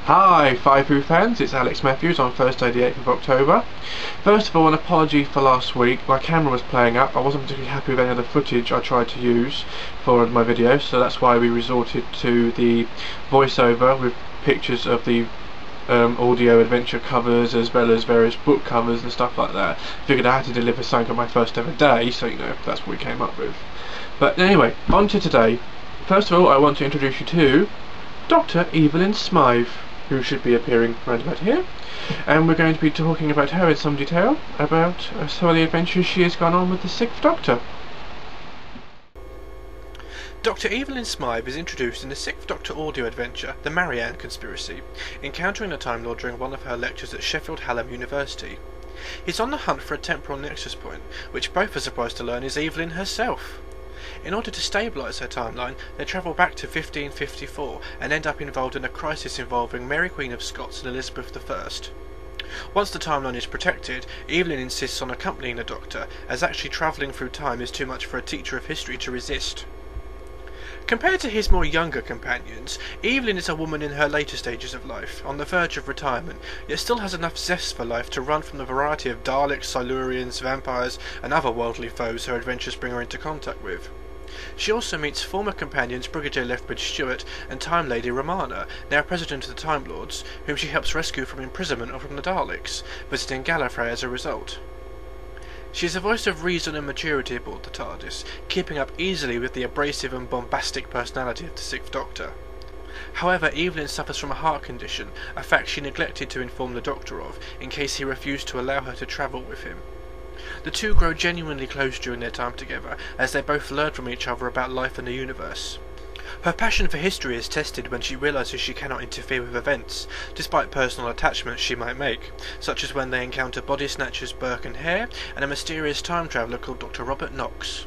Hi, Five Who fans, it's Alex Matthews on Thursday the 8th of October. First of all, an apology for last week. My camera was playing up. I wasn't particularly happy with any of the footage I tried to use for my video, so that's why we resorted to the voiceover with pictures of the audio adventure covers as well as various book covers and stuff like that. Figured I had to deliver something on my first ever day, so that's what we came up with. But anyway, on to today. First of all, I want to introduce you to Dr. Evelyn Smythe, who should be appearing right about here, and we're going to be talking about her in some detail, about some of the adventures she has gone on with the Sixth Doctor. Dr. Evelyn Smythe is introduced in the Sixth Doctor audio adventure, The Marianne Conspiracy, encountering the Time Lord during one of her lectures at Sheffield Hallam University. He's on the hunt for a temporal nexus point, which both are surprised to learn is Evelyn herself. In order to stabilise her timeline, they travel back to 1554 and end up involved in a crisis involving Mary Queen of Scots and Elizabeth I. Once the timeline is protected, Evelyn insists on accompanying the Doctor, as actually travelling through time is too much for a teacher of history to resist. Compared to his more younger companions, Evelyn is a woman in her later stages of life, on the verge of retirement, yet still has enough zest for life to run from the variety of Daleks, Silurians, vampires and other worldly foes her adventures bring her into contact with. She also meets former companions Brigadier Lethbridge Stewart and Time Lady Romana, now President of the Time Lords, whom she helps rescue from imprisonment or from the Daleks, visiting Gallifrey as a result. She is a voice of reason and maturity aboard the TARDIS, keeping up easily with the abrasive and bombastic personality of the Sixth Doctor. However, Evelyn suffers from a heart condition, a fact she neglected to inform the Doctor of, in case he refused to allow her to travel with him. The two grow genuinely close during their time together, as they both learn from each other about life and the universe. Her passion for history is tested when she realises she cannot interfere with events, despite personal attachments she might make, such as when they encounter body snatchers Burke and Hare and a mysterious time traveller called Dr. Robert Knox.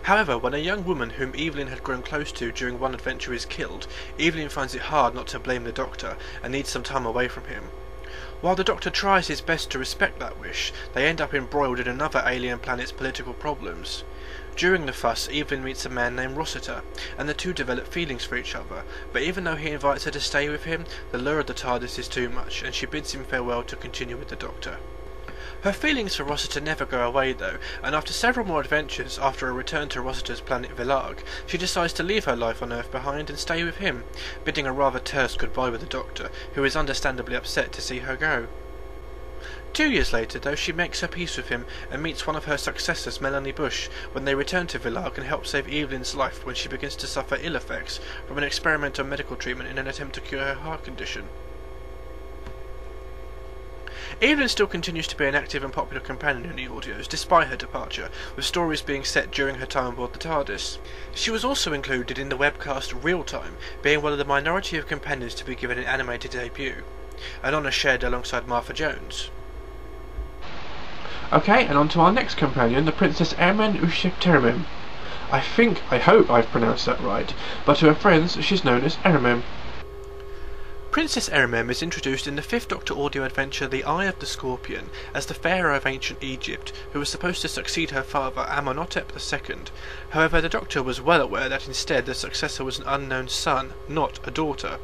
However, when a young woman whom Evelyn had grown close to during one adventure is killed, Evelyn finds it hard not to blame the Doctor and needs some time away from him. While the Doctor tries his best to respect that wish, they end up embroiled in another alien planet's political problems. During the fuss, Evelyn meets a man named Rossiter, and the two develop feelings for each other, but even though he invites her to stay with him, the lure of the TARDIS is too much, and she bids him farewell to continue with the Doctor. Her feelings for Rossiter never go away though, and after several more adventures, after a return to Rossiter's planet Villarg, she decides to leave her life on Earth behind and stay with him, bidding a rather terse goodbye with the Doctor, who is understandably upset to see her go. 2 years later, though, she makes her peace with him and meets one of her successors, Melanie Bush, when they return to Villarg and help save Evelyn's life when she begins to suffer ill effects from an experimental medical treatment in an attempt to cure her heart condition. Evelyn still continues to be an active and popular companion in the audios, despite her departure, with stories being set during her time aboard the TARDIS. She was also included in the webcast Real Time, being one of the minority of companions to be given an animated debut, an honour shared alongside Martha Jones. Okay, and on to our next companion, the Princess Ermen Usheptermem. I hope I've pronounced that right, but to her friends she's known as Ermem. Princess Ermem is introduced in the Fifth Doctor audio adventure The Eye of the Scorpion as the pharaoh of ancient Egypt, who was supposed to succeed her father Amenhotep II. However, the Doctor was well aware that instead the successor was an unknown son, not a daughter.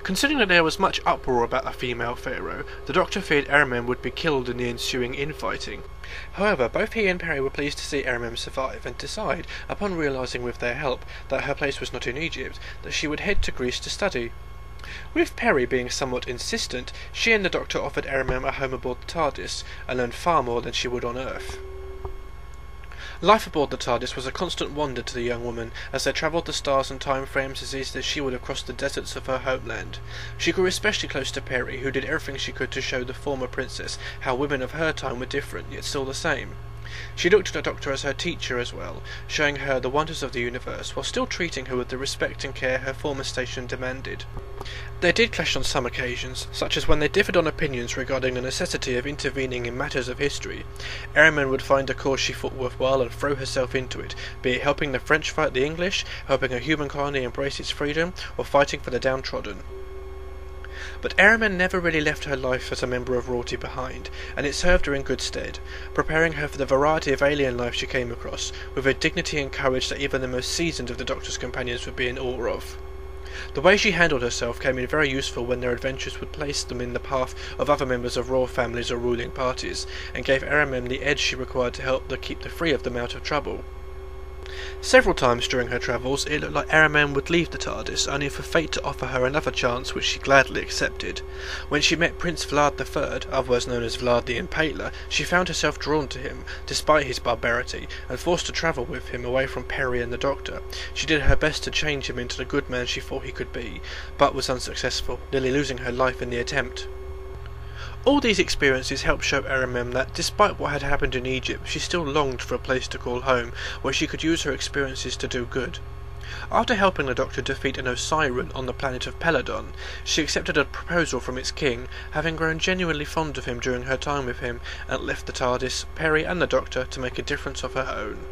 Considering that there was much uproar about a female pharaoh, the Doctor feared Ermem would be killed in the ensuing infighting. However, both he and Perry were pleased to see Ermem survive and decide, upon realising with their help that her place was not in Egypt, that she would head to Greece to study. With Perry being somewhat insistent, she and the Doctor offered Ermem a home aboard the TARDIS, and learned far more than she would on Earth. Life aboard the TARDIS was a constant wonder to the young woman, as they travelled the stars and time frames as easily as she would have crossed the deserts of her homeland. She grew especially close to Perry, who did everything she could to show the former princess how women of her time were different, yet still the same. She looked to the Doctor as her teacher as well, showing her the wonders of the universe, while still treating her with the respect and care her former station demanded. They did clash on some occasions, such as when they differed on opinions regarding the necessity of intervening in matters of history. Ermem would find a cause she thought worthwhile and throw herself into it, be it helping the French fight the English, helping a human colony embrace its freedom, or fighting for the downtrodden. But Ermem never really left her life as a member of royalty behind, and it served her in good stead, preparing her for the variety of alien life she came across, with a dignity and courage that even the most seasoned of the Doctor's companions would be in awe of. The way she handled herself came in very useful when their adventures would place them in the path of other members of royal families or ruling parties, and gave Aramem the edge she required to help keep the three of them out of trouble. Several times during her travels it looked like Aramem would leave the TARDIS, only for fate to offer her another chance, which she gladly accepted. When she met Prince Vlad III, otherwise known as Vlad the Impaler, she found herself drawn to him, despite his barbarity, and forced to travel with him away from Peri and the Doctor. She did her best to change him into the good man she thought he could be, but was unsuccessful, nearly losing her life in the attempt. All these experiences helped show Aramem that, despite what had happened in Egypt, she still longed for a place to call home, where she could use her experiences to do good. After helping the Doctor defeat an Osiren on the planet of Peladon, she accepted a proposal from its king, having grown genuinely fond of him during her time with him, and left the TARDIS, Peri and the Doctor to make a difference of her own.